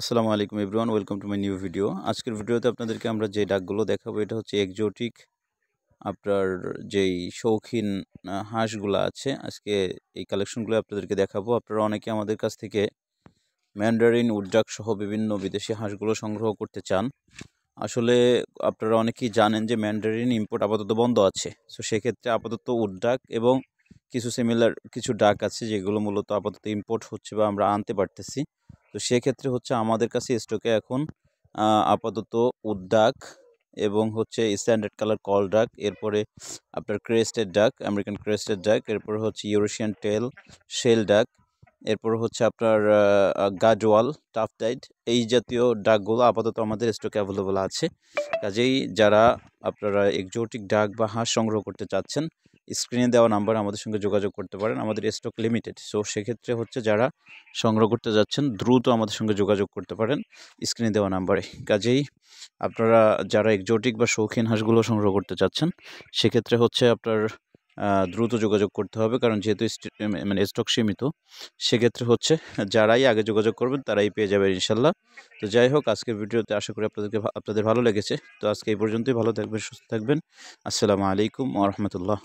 আসসালামু আলাইকুম everyone, welcome to my new video. আজকের ভিডিওতে আপনাদেরকে আমরা যে ডাকগুলো দেখাবো এটা হচ্ছে এক্সোটিক আপনার যেই শৌখিন হাঁসগুলো আছে। আজকে এই কালেকশনগুলো আপনাদেরকে দেখাবো। আপনারা অনেকে আমাদের কাছ থেকে ম্যান্ডারিন, উডডাক সহ বিভিন্ন বিদেশি হাঁসগুলো সংগ্রহ করতে চান। আসলে আপনারা অনেকেই জানেন যে ম্যান্ডারিন ইম্পোর্ট আপাতত বন্ধ আছে। সো সেক্ষেত্রে আপাতত উডডাক এবং কিছু সিমিলার কিছু ডাক আছে যেগুলো মূলত আপাতত ইম্পোর্ট হচ্ছে বা আমরা আনতে পারতেছি। তো সেক্ষেত্রে হচ্ছে আমাদের কাছে স্টকে এখন আপাতত উডডাক এবং হচ্ছে স্ট্যান্ডার্ড কালার কল ডাক, এরপরে আপনার ক্রেস্টেড ডাক, আমেরিকান ক্রেস্টেড ডাক, এরপরে হচ্ছে ইউরেশিয়ান টেল, শেল ডাক, এরপর হচ্ছে আপনার গাজওয়াল, টাফটাইড, এই জাতীয় ডাকগুলো আপাতত আমাদের স্টকে অ্যাভেলেবল আছে। কাজেই যারা আপনারা এক্সোটিক ডাক বা হাঁস সংগ্রহ করতে চাচ্ছেন, স্ক্রিনে দেওয়া নাম্বার আমাদের সঙ্গে যোগাযোগ করতে পারেন। আমাদের স্টক লিমিটেড, সো সেক্ষেত্রে হচ্ছে যারা সংগ্রহ করতে যাচ্ছেন দ্রুত আমাদের সঙ্গে যোগাযোগ করতে পারেন স্ক্রিনে দেওয়া নাম্বারে। কাজেই আপনারা যারা এক্সোটিক বা শৌখিন হাঁসগুলো সংগ্রহ করতে চাচ্ছেন সেক্ষেত্রে হচ্ছে আপনার দ্রুত যোগাযোগ করতে হবে, কারণ যেহেতু মানে স্টক সীমিত, সেক্ষেত্রে হচ্ছে যারাই আগে যোগাযোগ করবেন তারাই পেয়ে যাবেন ইনশাল্লাহ। তো যাই হোক, আজকের ভিডিওতে আশা করি আপনাদের ভালো লেগেছে। তো আজকে এই পর্যন্তই। ভালো থাকবেন, সুস্থ থাকবেন। আসসালামু আলাইকুম ওয়া রাহমাতুল্লাহ।